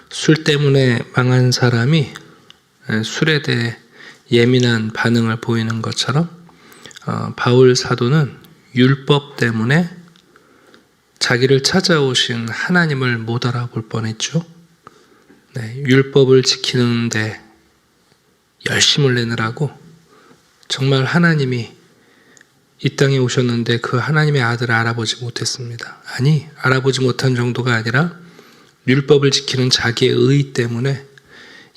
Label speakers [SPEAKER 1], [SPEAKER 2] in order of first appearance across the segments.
[SPEAKER 1] 술 때문에 망한 사람이 술에 대해 예민한 반응을 보이는 것처럼 바울 사도는 율법 때문에 자기를 찾아오신 하나님을 못 알아볼 뻔했죠. 율법을 지키는데 열심을 내느라고 정말 하나님이 이 땅에 오셨는데 그 하나님의 아들을 알아보지 못했습니다. 아니, 알아보지 못한 정도가 아니라 율법을 지키는 자기의 의 때문에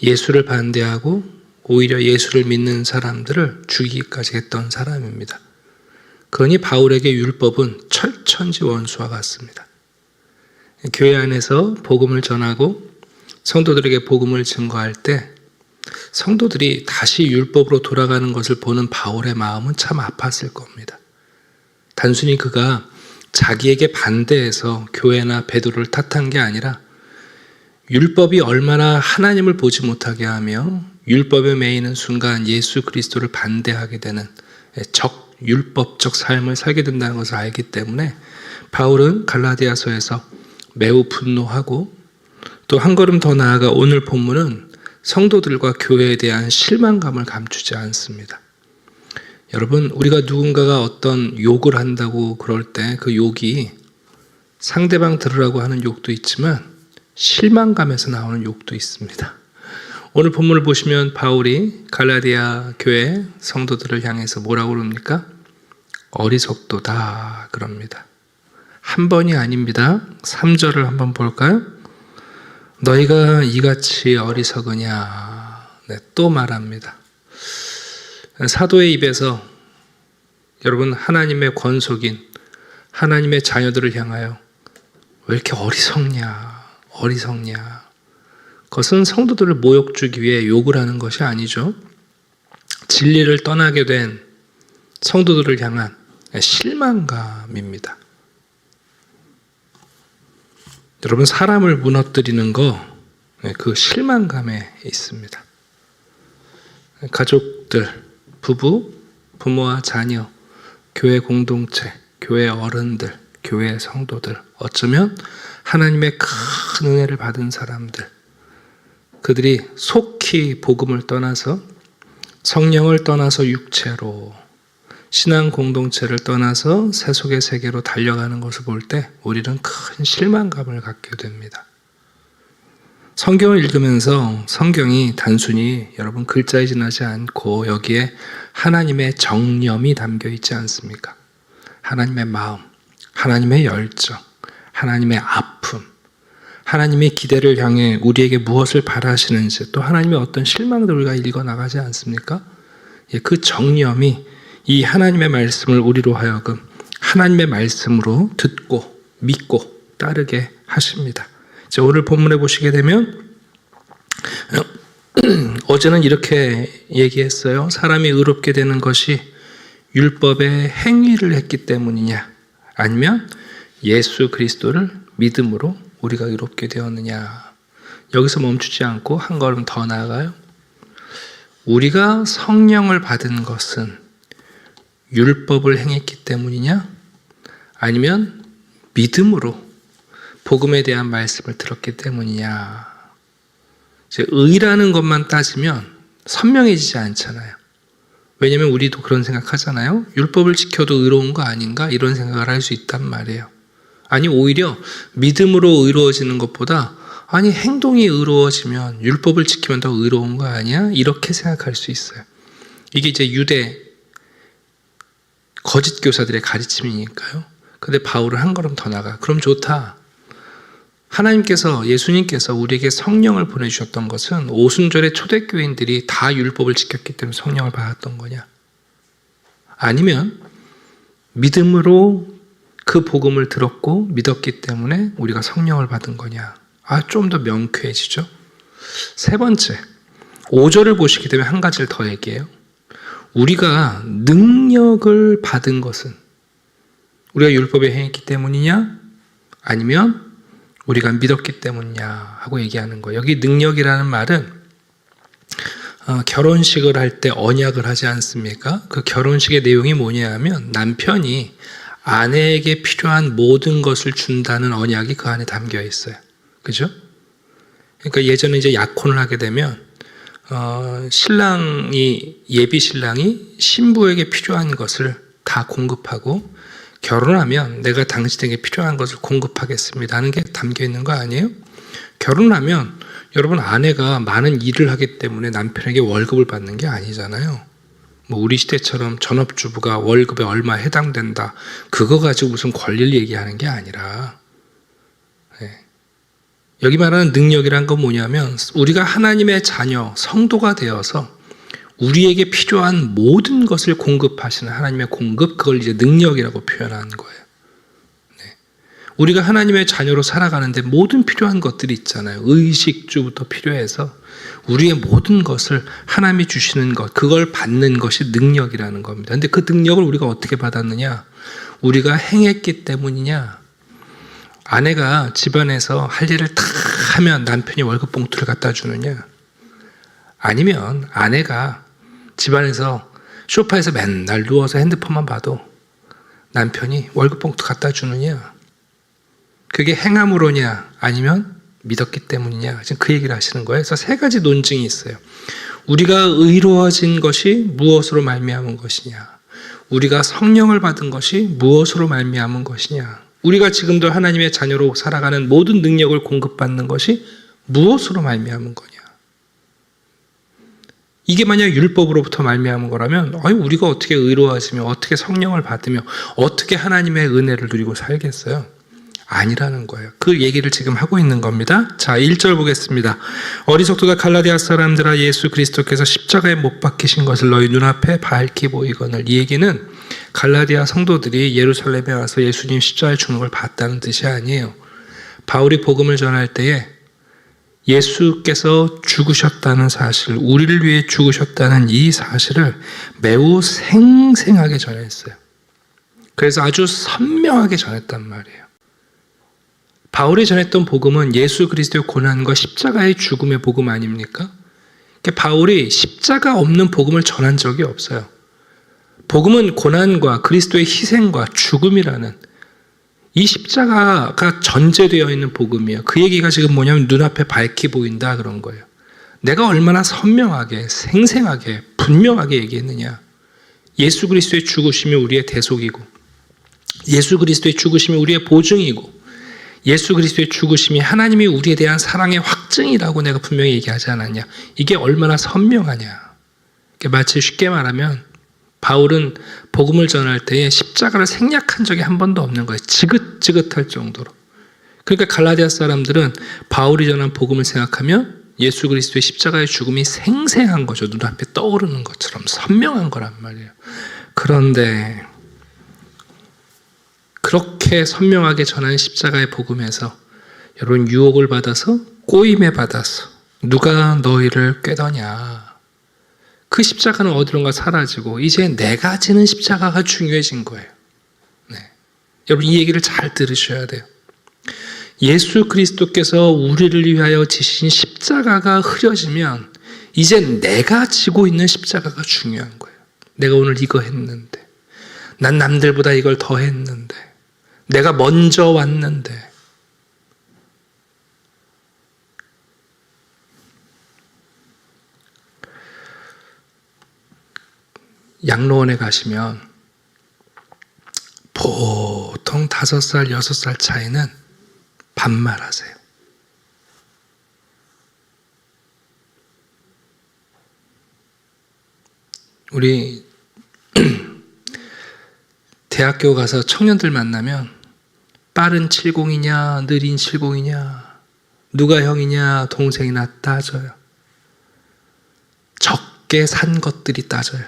[SPEAKER 1] 예수를 반대하고 오히려 예수를 믿는 사람들을 죽이기까지 했던 사람입니다. 그러니 바울에게 율법은 철천지 원수와 같습니다. 교회 안에서 복음을 전하고 성도들에게 복음을 증거할 때 성도들이 다시 율법으로 돌아가는 것을 보는 바울의 마음은 참 아팠을 겁니다. 단순히 그가 자기에게 반대해서 교회나 베드로를 탓한 게 아니라 율법이 얼마나 하나님을 보지 못하게 하며 율법에 매이는 순간 예수 그리스도를 반대하게 되는 적율법적 삶을 살게 된다는 것을 알기 때문에 바울은 갈라디아서에서 매우 분노하고 또 한 걸음 더 나아가 오늘 본문은 성도들과 교회에 대한 실망감을 감추지 않습니다. 여러분, 우리가 누군가가 어떤 욕을 한다고 그럴 때 그 욕이 상대방 들으라고 하는 욕도 있지만 실망감에서 나오는 욕도 있습니다. 오늘 본문을 보시면 바울이 갈라디아 교회 성도들을 향해서 뭐라고 그럽니까? 어리석도다 그럽니다. 한 번이 아닙니다. 3절을 한번 볼까요? 너희가 이같이 어리석으냐. 또 말합니다. 사도의 입에서 여러분 하나님의 권속인 하나님의 자녀들을 향하여 왜 이렇게 어리석냐. 그것은 성도들을 모욕 주기 위해 욕을 하는 것이 아니죠. 진리를 떠나게 된 성도들을 향한 실망감입니다. 여러분, 사람을 무너뜨리는 거 그 실망감에 있습니다. 가족들, 부부, 부모와 자녀, 교회 공동체, 교회 어른들, 교회 성도들, 어쩌면 하나님의 큰 은혜를 받은 사람들, 그들이 속히 복음을 떠나서 성령을 떠나서 육체로 신앙 공동체를 떠나서 세속의 세계로 달려가는 것을 볼 때 우리는 큰 실망감을 갖게 됩니다. 성경을 읽으면서 성경이 단순히 여러분 글자에 지나지 않고 여기에 하나님의 정념이 담겨 있지 않습니까? 하나님의 마음, 하나님의 열정, 하나님의 아픔, 하나님의 기대를 향해 우리에게 무엇을 바라시는지 또 하나님의 어떤 실망들을 우리가 읽어나가지 않습니까? 그 정념이 이 하나님의 말씀을 우리로 하여금 하나님의 말씀으로 듣고 믿고 따르게 하십니다. 오늘 본문에 보시게 되면 어제는 이렇게 얘기했어요. 사람이 의롭게 되는 것이 율법의 행위를 했기 때문이냐 아니면 예수 그리스도를 믿음으로 우리가 의롭게 되었느냐. 여기서 멈추지 않고 한 걸음 더 나아가요. 우리가 성령을 받은 것은 율법을 행했기 때문이냐 아니면 믿음으로 복음에 대한 말씀을 들었기 때문이냐. 의라는 것만 따지면 선명해지지 않잖아요. 왜냐하면 우리도 그런 생각하잖아요. 율법을 지켜도 의로운 거 아닌가 이런 생각을 할 수 있단 말이에요. 아니 오히려 믿음으로 의로워지는 것보다 아니 행동이 의로워지면 율법을 지키면 더 의로운 거 아니야? 이렇게 생각할 수 있어요. 이게 이제 유대 거짓 교사들의 가르침이니까요. 근데 바울은 한 걸음 더 나가. 그럼 좋다. 하나님께서 예수님께서 우리에게 성령을 보내주셨던 것은 오순절의 초대교인들이 다 율법을 지켰기 때문에 성령을 받았던 거냐? 아니면 믿음으로 그 복음을 들었고 믿었기 때문에 우리가 성령을 받은 거냐? 좀 더 명쾌해지죠. 세 번째, 5절을 보시게 되면 한 가지를 더 얘기해요. 우리가 능력을 받은 것은 우리가 율법에 행했기 때문이냐? 아니면 우리가 믿었기 때문이냐 하고 얘기하는 거예요. 여기 능력이라는 말은 결혼식을 할 때 언약을 하지 않습니까? 그 결혼식의 내용이 뭐냐 하면 남편이 아내에게 필요한 모든 것을 준다는 언약이 그 안에 담겨 있어요. 그죠? 그러니까 예전에 이제 약혼을 하게 되면 예비 신랑이 신부에게 필요한 것을 다 공급하고, 결혼하면 내가 당신에게 필요한 것을 공급하겠습니다 하는 게 담겨 있는 거 아니에요? 결혼하면 여러분, 아내가 많은 일을 하기 때문에 남편에게 월급을 받는 게 아니잖아요. 뭐 우리 시대처럼 전업주부가 월급에 얼마 해당된다, 그거 가지고 무슨 권리를 얘기하는 게 아니라, 여기 말하는 능력이란 건 뭐냐면, 우리가 하나님의 자녀, 성도가 되어서 우리에게 필요한 모든 것을 공급하시는 하나님의 공급, 그걸 이제 능력이라고 표현하는 거예요. 우리가 하나님의 자녀로 살아가는데 모든 필요한 것들이 있잖아요. 의식주부터 필요해서 우리의 모든 것을 하나님이 주시는 것, 그걸 받는 것이 능력이라는 겁니다. 그런데 그 능력을 우리가 어떻게 받았느냐? 우리가 행했기 때문이냐? 아내가 집안에서 할 일을 다 하면 남편이 월급 봉투를 갖다 주느냐? 아니면 아내가 집안에서 소파에서 맨날 누워서 핸드폰만 봐도 남편이 월급 봉투 갖다 주느냐? 그게 행함으로냐? 아니면 믿었기 때문이냐? 지금 그 얘기를 하시는 거예요. 그래서 세 가지 논증이 있어요. 우리가 의로워진 것이 무엇으로 말미암은 것이냐? 우리가 성령을 받은 것이 무엇으로 말미암은 것이냐? 우리가 지금도 하나님의 자녀로 살아가는 모든 능력을 공급받는 것이 무엇으로 말미암은 거냐? 이게 만약 율법으로부터 말미암은 거라면, 우리가 어떻게 의로워지며 어떻게 성령을 받으며 어떻게 하나님의 은혜를 누리고 살겠어요? 아니라는 거예요. 그 얘기를 지금 하고 있는 겁니다. 자, 1절 보겠습니다. 어리석도다 갈라디아 사람들아, 예수 그리스도께서 십자가에 못 박히신 것을 너희 눈앞에 밝히 보이거늘. 이 얘기는 갈라디아 성도들이 예루살렘에 와서 예수님 십자가에 죽는 걸 봤다는 뜻이 아니에요. 바울이 복음을 전할 때에 예수께서 죽으셨다는 사실, 우리를 위해 죽으셨다는 이 사실을 매우 생생하게 전했어요. 그래서 아주 선명하게 전했단 말이에요. 바울이 전했던 복음은 예수 그리스도의 고난과 십자가의 죽음의 복음 아닙니까? 그러니까 바울이 십자가 없는 복음을 전한 적이 없어요. 복음은 고난과 그리스도의 희생과 죽음이라는 이 십자가가 전제되어 있는 복음이에요. 그 얘기가 지금 뭐냐면 눈앞에 밝히 보인다, 그런 거예요. 내가 얼마나 선명하게, 생생하게, 분명하게 얘기했느냐. 예수 그리스도의 죽으심이 우리의 대속이고, 예수 그리스도의 죽으심이 우리의 보증이고, 예수 그리스도의 죽으심이 하나님이 우리에 대한 사랑의 확증이라고 내가 분명히 얘기하지 않았냐. 이게 얼마나 선명하냐. 마치 쉽게 말하면 바울은 복음을 전할 때에 십자가를 생략한 적이 한 번도 없는 거예요. 지긋지긋할 정도로. 그러니까 갈라디아 사람들은 바울이 전한 복음을 생각하면 예수 그리스도의 십자가의 죽음이 생생한 거죠. 눈앞에 떠오르는 것처럼 선명한 거란 말이에요. 그런데 그렇게 선명하게 전한 십자가의 복음에서 여러분, 유혹을 받아서, 꼬임에 받아서 누가 너희를 꾀더냐. 그 십자가는 어디론가 사라지고 이제 내가 지는 십자가가 중요해진 거예요. 네. 여러분, 이 얘기를 잘 들으셔야 돼요. 예수 그리스도께서 우리를 위하여 지신 십자가가 흐려지면 이제 내가 지고 있는 십자가가 중요한 거예요. 내가 오늘 이거 했는데, 난 남들보다 이걸 더 했는데, 내가 먼저 왔는데. 양로원에 가시면 보통 5살, 6살 차이는 반말하세요. 우리 대학교 가서 청년들 만나면 빠른 70이냐 느린 70이냐 누가 형이냐 동생이나 따져요. 적게 산 것들이 따져요.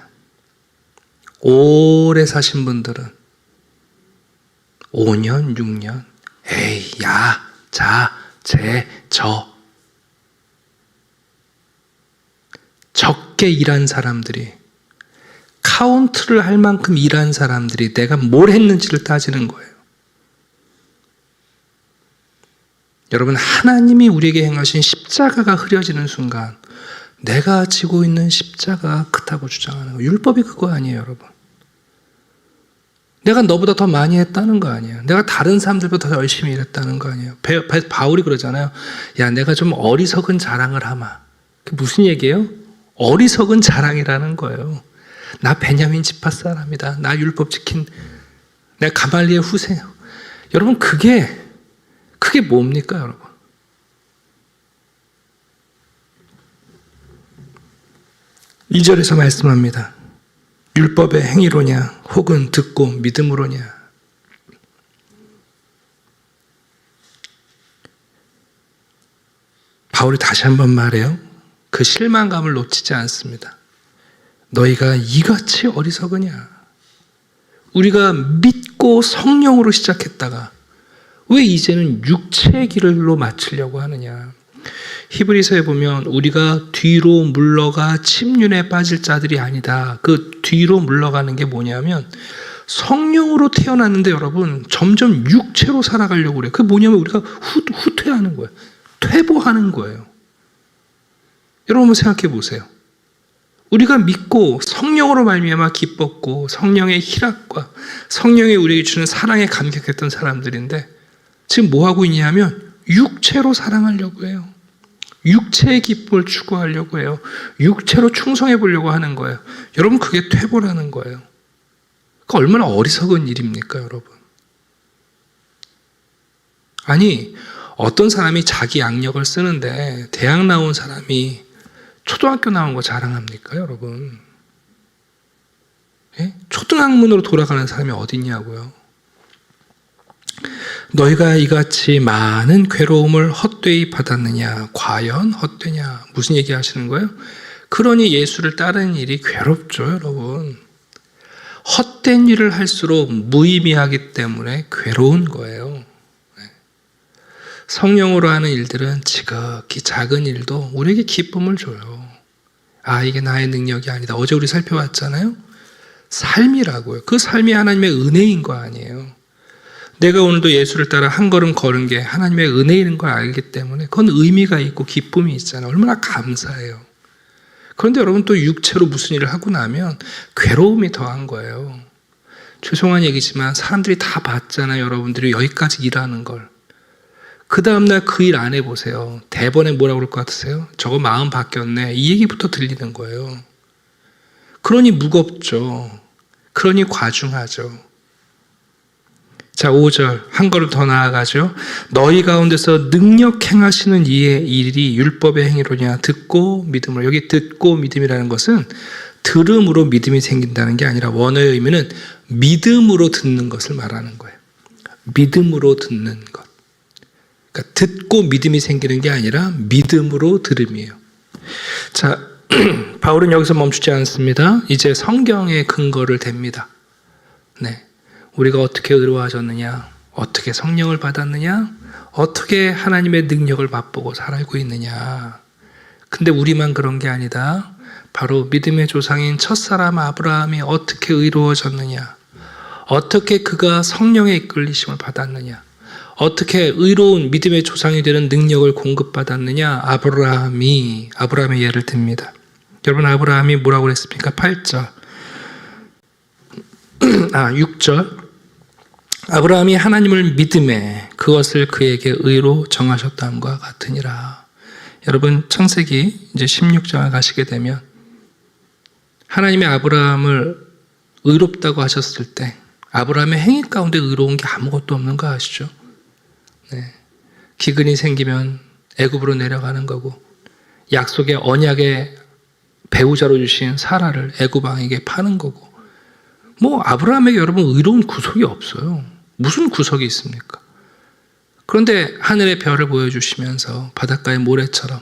[SPEAKER 1] 오래 사신 분들은 5년, 6년, 에이, 야, 자, 제, 저. 적게 일한 사람들이, 카운트를 할 만큼 일한 사람들이 내가 뭘 했는지를 따지는 거예요. 여러분, 하나님이 우리에게 행하신 십자가가 흐려지는 순간 내가 지고 있는 십자가가 크다고 주장하는 거예요. 율법이 그거 아니에요, 여러분. 내가 너보다 더 많이 했다는 거 아니에요. 내가 다른 사람들보다 더 열심히 일했다는 거 아니에요. 바울이 그러잖아요. 야, 내가 좀 어리석은 자랑을 하마. 그게 무슨 얘기예요? 어리석은 자랑이라는 거예요. 나 베냐민 지파 사람이다. 나 율법 지킨, 내가 가말리의 후세예요. 여러분, 그게 뭡니까, 여러분? 이 절에서 말씀합니다. 율법의 행위로냐 혹은 듣고 믿음으로냐. 바울이 다시 한번 말해요. 그 실망감을 놓치지 않습니다. 너희가 이같이 어리석으냐. 우리가 믿고 성령으로 시작했다가 왜 이제는 육체의 길로 맞추려고 하느냐. 히브리서에 보면 우리가 뒤로 물러가 침륜에 빠질 자들이 아니다. 그 뒤로 물러가는 게 뭐냐면 성령으로 태어났는데 여러분 점점 육체로 살아가려고 그래요. 그게 뭐냐면 우리가 후퇴하는 거예요. 퇴보하는 거예요. 여러분 한번 생각해 보세요. 우리가 믿고 성령으로 말미암아 기뻤고 성령의 희락과 성령이 우리에게 주는 사랑에 감격했던 사람들인데 지금 뭐 하고 있냐면 육체로 사랑하려고 해요. 육체의 기쁨을 추구하려고 해요. 육체로 충성해 보려고 하는 거예요. 여러분 그게 퇴보라는 거예요. 그러니까 얼마나 어리석은 일입니까, 여러분? 아니, 어떤 사람이 자기 양력을 쓰는데 대학 나온 사람이 초등학교 나온 거 자랑합니까, 여러분? 예? 초등학문으로 돌아가는 사람이 어디 있냐고요. 너희가 이같이 많은 괴로움을 헛되이 받았느냐? 과연 헛되냐? 무슨 얘기 하시는 거예요? 그러니 예수를 따르는 일이 괴롭죠, 여러분. 헛된 일을 할수록 무의미하기 때문에 괴로운 거예요. 성령으로 하는 일들은 지극히 작은 일도 우리에게 기쁨을 줘요. 아, 이게 나의 능력이 아니다. 어제 우리 살펴봤잖아요. 삶이라고요. 그 삶이 하나님의 은혜인 거 아니에요. 내가 오늘도 예수를 따라 한 걸음 걸은 게 하나님의 은혜인 걸 알기 때문에 그건 의미가 있고 기쁨이 있잖아요. 얼마나 감사해요. 그런데 여러분 또 육체로 무슨 일을 하고 나면 괴로움이 더한 거예요. 죄송한 얘기지만 사람들이 다 봤잖아요. 여러분들이 여기까지 일하는 걸. 그 다음날 그 일 안 해보세요. 대번에 뭐라고 그럴 것 같으세요? 저거 마음 바뀌었네. 이 얘기부터 들리는 거예요. 그러니 무겁죠. 그러니 과중하죠. 자, 5절 한 걸음 더 나아가죠. 너희 가운데서 능력 행하시는 이의 일이 율법의 행위로냐 듣고 믿음으로. 여기 듣고 믿음이라는 것은 들음으로 믿음이 생긴다는 게 아니라 원어의 의미는 믿음으로 듣는 것을 말하는 거예요. 믿음으로 듣는 것. 그러니까 듣고 믿음이 생기는 게 아니라 믿음으로 들음이에요. 자, 바울은 여기서 멈추지 않습니다. 이제 성경의 근거를 댑니다. 네. 우리가 어떻게 의로워졌느냐, 어떻게 성령을 받았느냐, 어떻게 하나님의 능력을 맛보고 살고 있느냐. 근데 우리만 그런 게 아니다. 바로 믿음의 조상인 첫사람 아브라함이 어떻게 의로워졌느냐, 어떻게 그가 성령의 이끌리심을 받았느냐, 어떻게 의로운 믿음의 조상이 되는 능력을 공급받았느냐. 아브라함의 예를 듭니다. 여러분 아브라함이 뭐라고 그랬습니까? 8절 6절 아브라함이 하나님을 믿음에 그것을 그에게 의로 정하셨다함과 같으니라. 여러분 창세기 이제 16장을 가시게 되면 하나님이 아브라함을 의롭다고 하셨을 때 아브라함의 행위 가운데 의로운 게 아무것도 없는 거 아시죠? 네. 기근이 생기면 애굽으로 내려가는 거고 약속의 언약의 배우자로 주신 사라를 애굽 왕에게 파는 거고 뭐 아브라함에게 여러분 의로운 구석이 없어요. 무슨 구석이 있습니까? 그런데 하늘의 별을 보여주시면서 바닷가의 모래처럼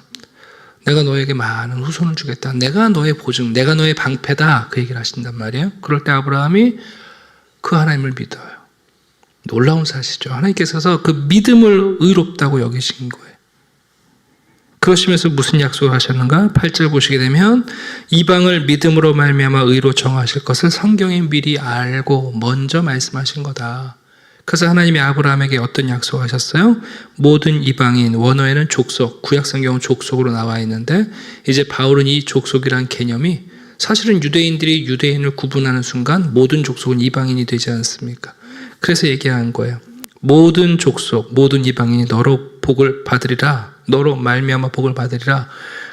[SPEAKER 1] 내가 너에게 많은 후손을 주겠다. 내가 너의 보증, 내가 너의 방패다. 그 얘기를 하신단 말이에요. 그럴 때 아브라함이 그 하나님을 믿어요. 놀라운 사실이죠. 하나님께서 그 믿음을 의롭다고 여기신 거예요. 그러시면서 무슨 약속을 하셨는가? 8절 보시게 되면 이방을 믿음으로 말미암아 의로 정하실 것을 성경이 미리 알고 먼저 말씀하신 거다. 그래서 하나님이 아브라함에게 어떤 약속을 하셨어요? 모든 이방인, 원어에는 족속, 구약성경은 족속으로 나와 있는데 이제 바울은 이 족속이란 개념이 사실은 유대인들이 유대인을 구분하는 순간 모든 족속은 이방인이 되지 않습니까? 그래서 얘기한 거예요. 모든 족속, 모든 이방인이 너로 복을 받으리라. 너로 말미암아 복을 받으리라.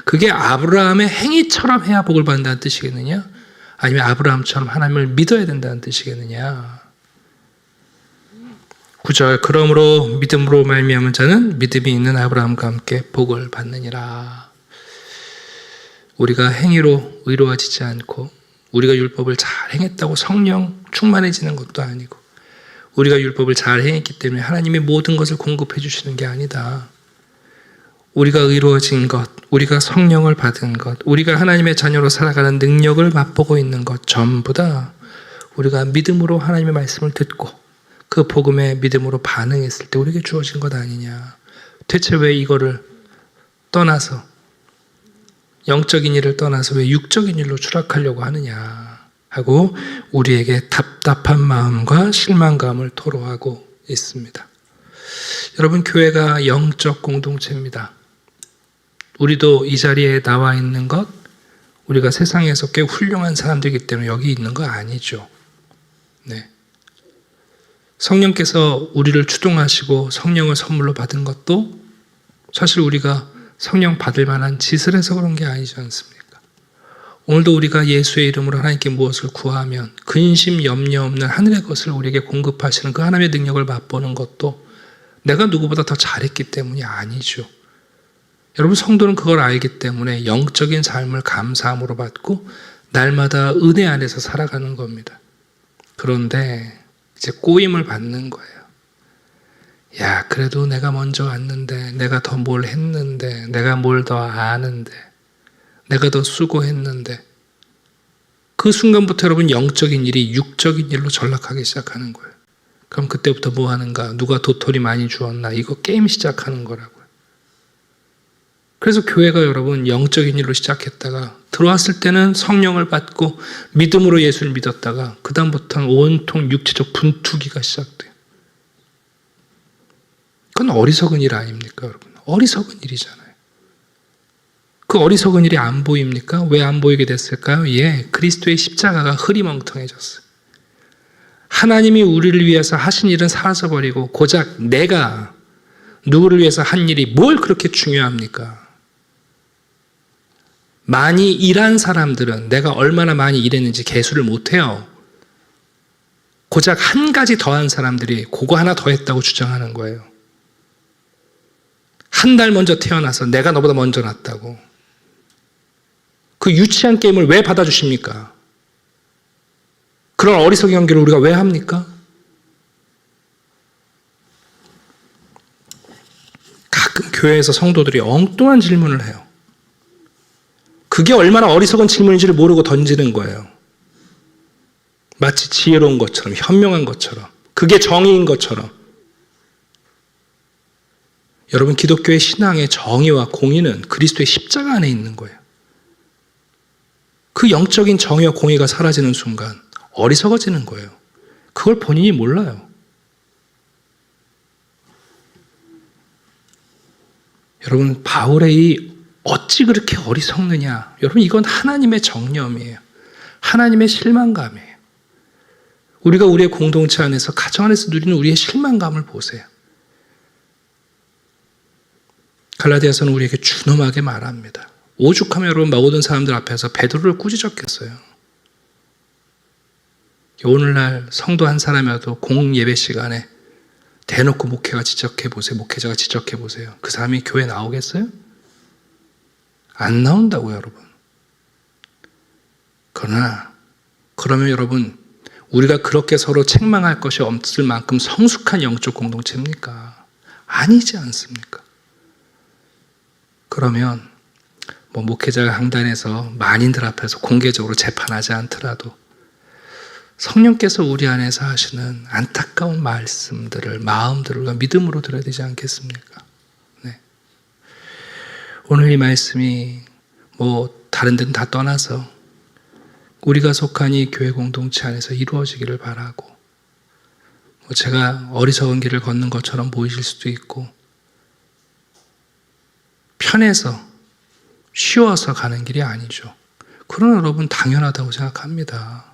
[SPEAKER 1] 그게 아브라함의 행위처럼 해야 복을 받는다는 뜻이겠느냐? 아니면 아브라함처럼 하나님을 믿어야 된다는 뜻이겠느냐? 9절, 그러므로 믿음으로 말미암은 자는 믿음이 있는 아브라함과 함께 복을 받느니라. 우리가 행위로 의로워지지 않고 우리가 율법을 잘 행했다고 성령 충만해지는 것도 아니고 우리가 율법을 잘 행했기 때문에 하나님이 모든 것을 공급해 주시는 게 아니다. 우리가 의로워진 것, 우리가 성령을 받은 것, 우리가 하나님의 자녀로 살아가는 능력을 맛보고 있는 것 전부 다 우리가 믿음으로 하나님의 말씀을 듣고 그 복음에 믿음으로 반응했을 때 우리에게 주어진 것 아니냐. 대체 왜 이거를 떠나서 영적인 일을 떠나서 왜 육적인 일로 추락하려고 하느냐 하고 우리에게 답답한 마음과 실망감을 토로하고 있습니다. 여러분, 교회가 영적 공동체입니다. 우리도 이 자리에 나와 있는 것, 우리가 세상에서 꽤 훌륭한 사람들이기 때문에 여기 있는 거 아니죠. 네. 성령께서 우리를 추동하시고 성령을 선물로 받은 것도 사실 우리가 성령 받을 만한 짓을 해서 그런 게 아니지 않습니까? 오늘도 우리가 예수의 이름으로 하나님께 무엇을 구하면 근심 염려 없는 하늘의 것을 우리에게 공급하시는 그 하나님의 능력을 맛보는 것도 내가 누구보다 더 잘했기 때문이 아니죠. 여러분, 성도는 그걸 알기 때문에 영적인 삶을 감사함으로 받고 날마다 은혜 안에서 살아가는 겁니다. 그런데 이제 꼬임을 받는 거예요. 야, 그래도 내가 먼저 왔는데, 내가 더 뭘 했는데, 내가 뭘 더 아는데, 내가 더 수고했는데, 그 순간부터 여러분 영적인 일이 육적인 일로 전락하기 시작하는 거예요. 그럼 그때부터 뭐 하는가? 누가 도토리 많이 주었나? 이거 게임 시작하는 거라고요. 그래서 교회가 여러분 영적인 일로 시작했다가 들어왔을 때는 성령을 받고 믿음으로 예수를 믿었다가 그 다음부터는 온통 육체적 분투기가 시작돼요. 그건 어리석은 일 아닙니까, 여러분? 어리석은 일이잖아요. 그 어리석은 일이 안 보입니까? 왜 안 보이게 됐을까요? 예, 그리스도의 십자가가 흐리멍텅해졌어요. 하나님이 우리를 위해서 하신 일은 사라져버리고 고작 내가 누구를 위해서 한 일이 뭘 그렇게 중요합니까? 많이 일한 사람들은 내가 얼마나 많이 일했는지 계수를 못해요. 고작 한 가지 더한 사람들이 그거 하나 더 했다고 주장하는 거예요. 한 달 먼저 태어나서 내가 너보다 먼저 났다고. 그 유치한 게임을 왜 받아주십니까? 그런 어리석은 연기를 우리가 왜 합니까? 가끔 교회에서 성도들이 엉뚱한 질문을 해요. 그게 얼마나 어리석은 질문인지를 모르고 던지는 거예요. 마치 지혜로운 것처럼, 현명한 것처럼, 그게 정의인 것처럼. 여러분, 기독교의 신앙의 정의와 공의는 그리스도의 십자가 안에 있는 거예요. 그 영적인 정의와 공의가 사라지는 순간 어리석어지는 거예요. 그걸 본인이 몰라요. 여러분, 바울의 이 어찌 그렇게 어리석느냐. 여러분, 이건 하나님의 정념이에요. 하나님의 실망감이에요. 우리가 우리의 공동체 안에서, 가정 안에서 누리는 우리의 실망감을 보세요. 갈라디아서는 우리에게 준엄하게 말합니다. 오죽하면 여러분 모든 사람들 앞에서 베드로를 꾸짖었겠어요. 오늘날 성도 한 사람이라도 공예배 시간에 대놓고 목회자가 지적해 보세요. 그 사람이 교회 나오겠어요? 안 나온다고요, 여러분. 그러면 여러분, 우리가 그렇게 서로 책망할 것이 없을 만큼 성숙한 영적 공동체입니까? 아니지 않습니까? 그러면 목회자가 강단에서 만인들 앞에서 공개적으로 재판하지 않더라도 성령께서 우리 안에서 하시는 안타까운 말씀들을, 마음들을 우리가 믿음으로 들어야 되지 않겠습니까? 네. 오늘 이 말씀이 다른 데는 다 떠나서 우리가 속한 이 교회 공동체 안에서 이루어지기를 바라고, 제가 어리석은 길을 걷는 것처럼 보이실 수도 있고, 편해서 쉬워서 가는 길이 아니죠. 그러나 여러분 당연하다고 생각합니다.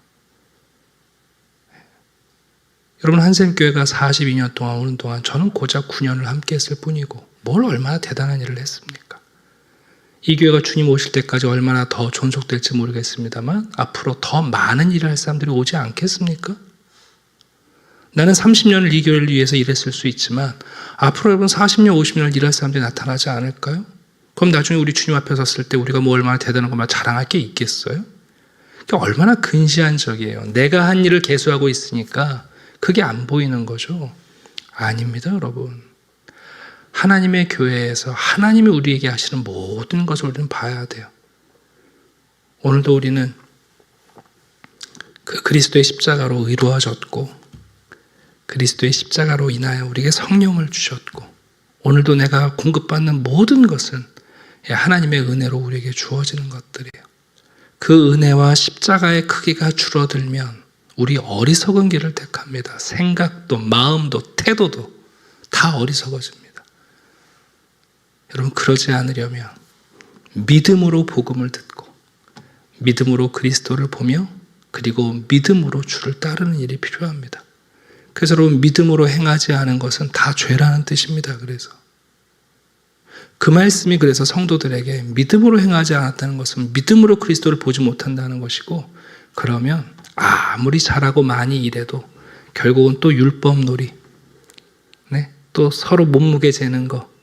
[SPEAKER 1] 여러분 한샘교회가 42년 동안 오는 동안 저는 고작 9년을 함께 했을 뿐이고 뭘 얼마나 대단한 일을 했습니까? 이 교회가 주님 오실 때까지 얼마나 더 존속될지 모르겠습니다만 앞으로 더 많은 일을 할 사람들이 오지 않겠습니까? 나는 30년을 이 교회를 위해서 일했을 수 있지만 앞으로 여러분 40년, 50년을 일할 사람들이 나타나지 않을까요? 그럼 나중에 우리 주님 앞에 섰을 때 우리가 뭐 얼마나 대단한 것만 자랑할 게 있겠어요? 그러니까 얼마나 근시안적이에요. 내가 한 일을 계수하고 있으니까 그게 안 보이는 거죠. 아닙니다, 여러분. 하나님의 교회에서 하나님이 우리에게 하시는 모든 것을 우리는 봐야 돼요. 오늘도 우리는 그 그리스도의 십자가로 이루어졌고 그리스도의 십자가로 인하여 우리에게 성령을 주셨고 오늘도 내가 공급받는 모든 것은 하나님의 은혜로 우리에게 주어지는 것들이에요. 그 은혜와 십자가의 크기가 줄어들면 우리 어리석은 길을 택합니다. 생각도 마음도 태도도 다 어리석어집니다. 여러분 그러지 않으려면 믿음으로 복음을 듣고 믿음으로 그리스도를 보며 그리고 믿음으로 주를 따르는 일이 필요합니다. 그래서 여러분 믿음으로 행하지 않은 것은 다 죄라는 뜻입니다. 그래서 그 말씀이 그래서 성도들에게 믿음으로 행하지 않았다는 것은 믿음으로 그리스도를 보지 못한다는 것이고 그러면 아무리 잘하고 많이 일해도 결국은 또 율법놀이 또 서로 몸무게 재는 거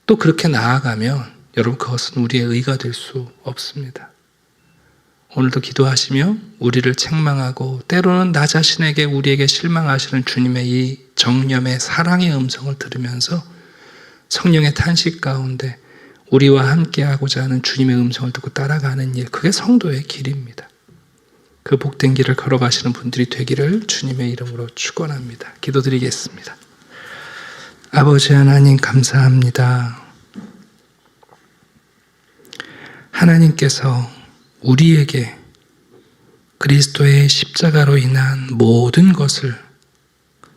[SPEAKER 1] 또 그렇게 나아가면 여러분 그것은 우리의 의가 될 수 없습니다. 오늘도 기도하시며 우리를 책망하고 때로는 나 자신에게 우리에게 실망하시는 주님의 이 정념의 사랑의 음성을 들으면서 성령의 탄식 가운데 우리와 함께하고자 하는 주님의 음성을 듣고 따라가는 일, 그게 성도의 길입니다. 그 복된 길을 걸어가시는 분들이 되기를 주님의 이름으로 축원합니다. 기도드리겠습니다. 아버지 하나님 감사합니다. 하나님께서 우리에게 그리스도의 십자가로 인한 모든 것을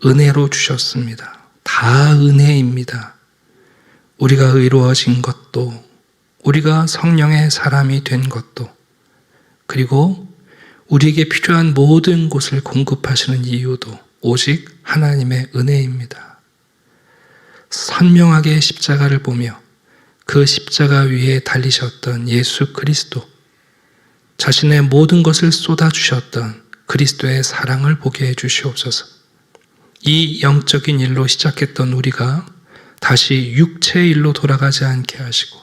[SPEAKER 1] 은혜로 주셨습니다. 다 은혜입니다. 우리가 의로워진 것도 우리가 성령의 사람이 된 것도 그리고 우리에게 필요한 모든 것을 공급하시는 이유도 오직 하나님의 은혜입니다. 선명하게 십자가를 보며 그 십자가 위에 달리셨던 예수 그리스도 자신의 모든 것을 쏟아주셨던 그리스도의 사랑을 보게 해주시옵소서. 이 영적인 일로 시작했던 우리가 다시 육체의 일로 돌아가지 않게 하시고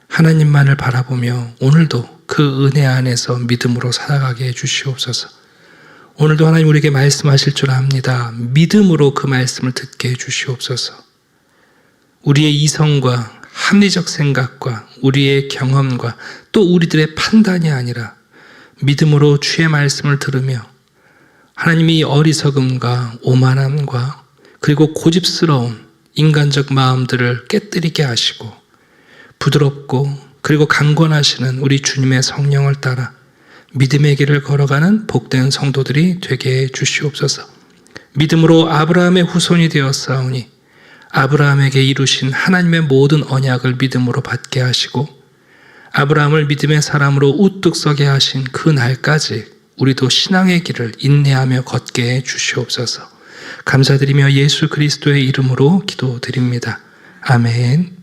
[SPEAKER 1] 하나님만을 바라보며 오늘도 그 은혜 안에서 믿음으로 살아가게 해주시옵소서. 오늘도 하나님 우리에게 말씀하실 줄 압니다. 믿음으로 그 말씀을 듣게 해주시옵소서. 우리의 이성과 합리적 생각과 우리의 경험과 또 우리들의 판단이 아니라 믿음으로 주의 말씀을 들으며 하나님이 어리석음과 오만함과 그리고 고집스러운 인간적 마음들을 깨뜨리게 하시고 부드럽고 그리고 강권하시는 우리 주님의 성령을 따라 믿음의 길을 걸어가는 복된 성도들이 되게 해 주시옵소서. 믿음으로 아브라함의 후손이 되었사오니 아브라함에게 이루신 하나님의 모든 언약을 믿음으로 받게 하시고 아브라함을 믿음의 사람으로 우뚝 서게 하신 그 날까지 우리도 신앙의 길을 인내하며 걷게 해 주시옵소서. 감사드리며 예수 그리스도의 이름으로 기도드립니다. 아멘.